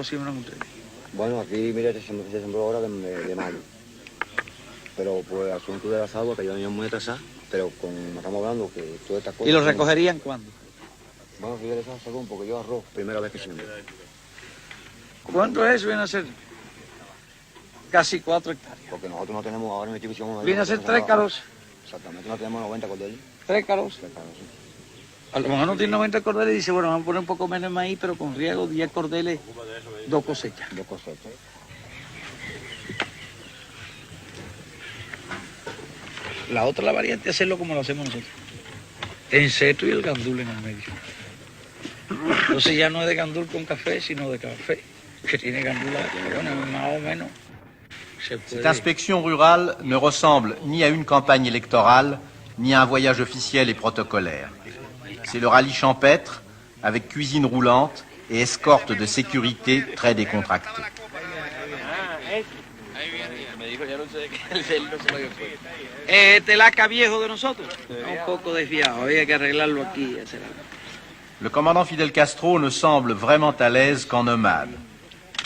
siembran ustedes? Bueno, aquí, mira, se sembró ahora de mayo. Pero por el asunto de las aguas, que ya venían muy atrasadas, pero estamos hablando que todas estas cosas... ¿Y los recogerían cuándo? Bueno, fíjate, según, porque yo arroz, primera vez que siembro. ¿Cuánto es eso? Viene a ser casi 4 hectáreas. Porque nosotros no tenemos ahora en mi división... Viene a ser 3 carozas. Exactamente, no tenemos 90 cordeles. 3 carozas. 3 carozas, sí. A lo mejor no tiene 90 cordeles y dice, bueno, vamos a poner un poco menos de maíz, pero con riego 10 cordeles, 2 cosechas. 2 cosechas. La otra, la variante, es hacerlo como lo hacemos nosotros. En seto y el gandul en el medio. Entonces ya no es de gandul con café, sino de café, que tiene gandul, bueno, más o menos. Cette inspection rurale ne ressemble ni à une campagne électorale, ni à un voyage officiel et protocolaire. C'est le rallye champêtre, avec cuisine roulante et escorte de sécurité très décontractée. Este laca viejo de nosotros, un poco desviado, había que arreglarlo aquí. Le commandant Fidel Castro ne semble vraiment à l'aise qu'en nomade.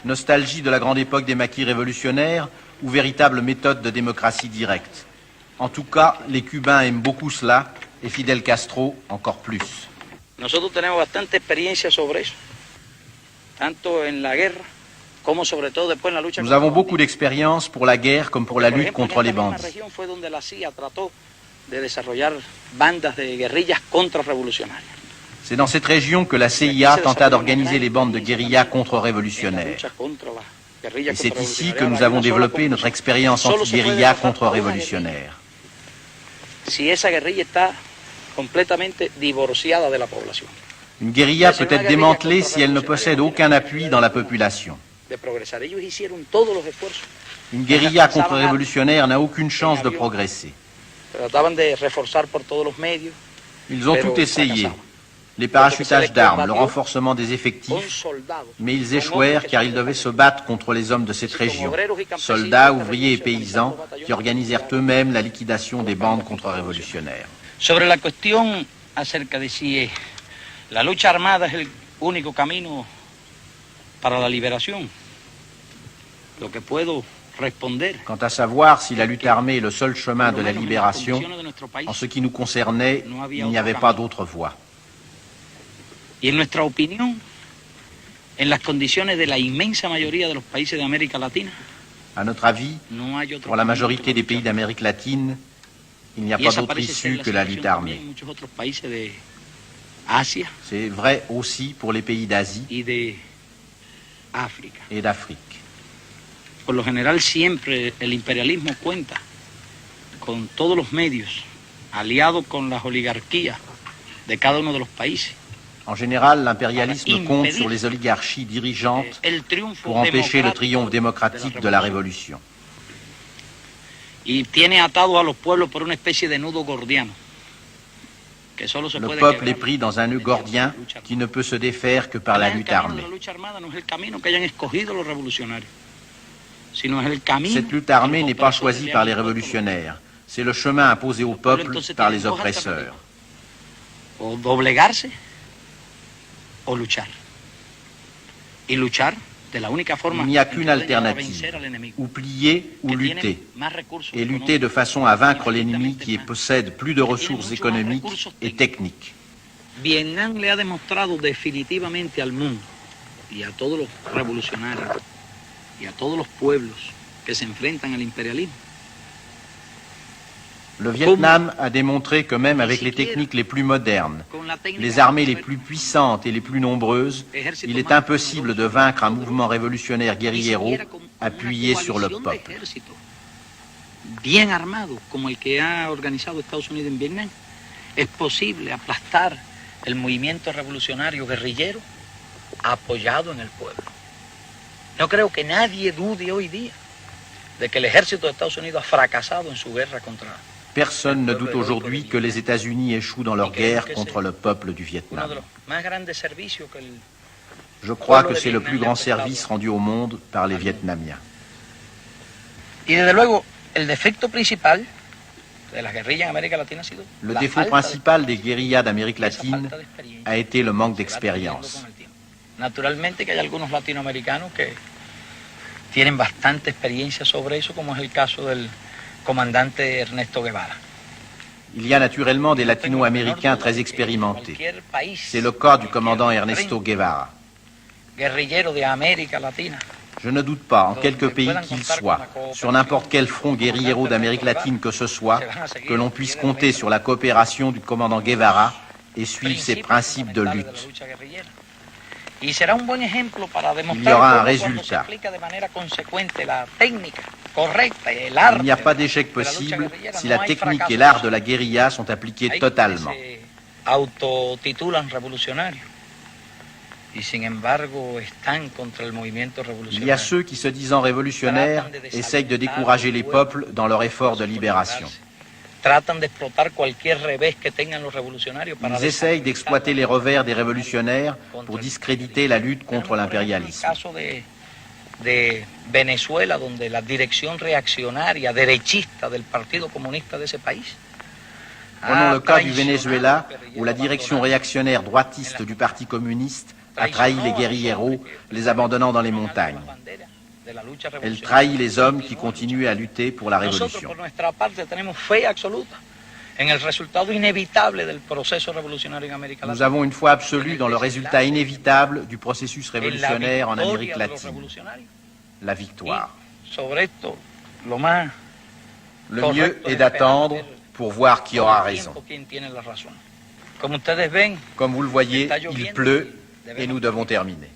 Nostalgie de la grande époque des maquis révolutionnaires ou véritable méthode de démocratie directe. En tout cas, les Cubains aiment beaucoup cela et Fidel Castro encore plus. Nosotros tenemos bastante experiencia sobre eso, tanto en la guerra como sobre todo después en la lucha. Nous avons beaucoup d'expérience pour la guerre comme pour la lutte contre les bandits. La región fue donde la CIA trató de desarrollar bandas de guerrillas contrarrevolucionarias. C'est dans cette région que la CIA tenta d'organiser les bandes de guérilla contre-révolutionnaires. Et c'est ici que nous avons développé notre expérience anti-guérilla contre-révolutionnaire. Si esa guerrilla está completamente divorciada de la población. Une guérilla peut être démantelée si elle ne possède aucun appui dans la population. Une guérilla contre-révolutionnaire n'a aucune chance de progresser. Ils ont tout essayé. Les parachutages d'armes, le renforcement des effectifs, mais ils échouèrent car ils devaient se battre contre les hommes de cette région, soldats, ouvriers et paysans qui organisèrent eux-mêmes la liquidation des bandes contre-révolutionnaires. Sobre la cuestión acerca de si la lucha armada es el único camino para la liberación, lo que puedo responder. Quant à savoir si la lutte armée est le seul chemin de la libération, en ce qui nous concernait, il n'y avait pas d'autre voie. Y en nuestra opinión, en las condiciones de la inmensa mayoría de los países de América Latina, à notre avis, pour la majorité des pays d'Amérique latine, il n'y a pas d'autre issue que la lutte armée. C'est vrai aussi pour les pays d'Asie et d'Afrique. Por lo general siempre el imperialismo cuenta con todos los medios, aliado con las oligarquías de cada uno de los países. En général, l'impérialisme compte sur les oligarchies dirigeantes pour empêcher le triomphe démocratique de la révolution. Y tiene atados a los pueblos por una especie de nudo gordiano. Le peuple est pris dans un nœud gordien qui ne peut se défaire que par la lutte armée. Cette lutte armée n'est pas choisie par les révolutionnaires. C'est le chemin imposé au peuple par les oppresseurs. O doblegarse o luchar. Y luchar de la única forma. Il n'y a qu'une alternative, ou plier ou lutter, et lutter de façon à vaincre l'ennemi qui possède plus de ressources économiques et techniques. Vietnam le ha demostrado definitivamente al mundo y a todos los revolucionarios y a todos los pueblos que se enfrentan al imperialismo. Le Vietnam a démontré que même avec les techniques les plus modernes, les armées les plus puissantes et les plus nombreuses, il est impossible de vaincre un mouvement révolutionnaire guérillero appuyé sur le peuple. Bien armado como el que ha organizado Estados Unidos en Vietnam, es posible aplastar el movimiento revolucionario guerrillero apoyado en el pueblo. No creo que nadie dude hoy día de que el ejército de Estados Unidos ha fracasado en su guerra contra. Personne ne doute aujourd'hui que les États-Unis échouent dans leur guerre contre le peuple du Vietnam. Je crois que c'est le plus grand service rendu au monde par les Vietnamiens. Le défaut principal des guérillas d'Amérique latine a été le manque d'expérience. Naturalmente que hay algunos latinoamericanos que tienen bastante experiencia sobre eso, como es el caso del comandante Ernesto Guevara. Il y a naturellement des latino-américains très expérimentés. C'est le cas du commandant Ernesto Guevara. Guerrillero de América Latina. Je ne doute pas, en quelque pays qu'il soit, sur n'importe quel front guérillero d'Amérique latine que ce soit, que l'on puisse compter sur la coopération du commandant Guevara et suivre ses principes de lutte. Il y aura un résultat. Il n'y a pas d'échec possible si la technique et l'art de la guérilla sont appliqués totalement. Il y a ceux qui, se disant révolutionnaires, essayent de décourager les peuples dans leur effort de libération. Ils essayent d'exploiter les revers des révolutionnaires pour discréditer la lutte contre l'impérialisme. De Venezuela, donde la dirección reaccionaria, derechista del Partido Comunista de ese país. Prenons le cas du Venezuela, où la direction réactionnaire droitiste du Parti communiste a trahi les guérilleros, les abandonnant dans les montagnes. Elle trahit les hommes qui continuent à lutter pour la révolution. Nous avons une foi absolue dans le résultat inévitable du processus révolutionnaire en Amérique latine, la victoire. Le mieux est d'attendre pour voir qui aura raison. Comme vous le voyez, il pleut et nous devons terminer.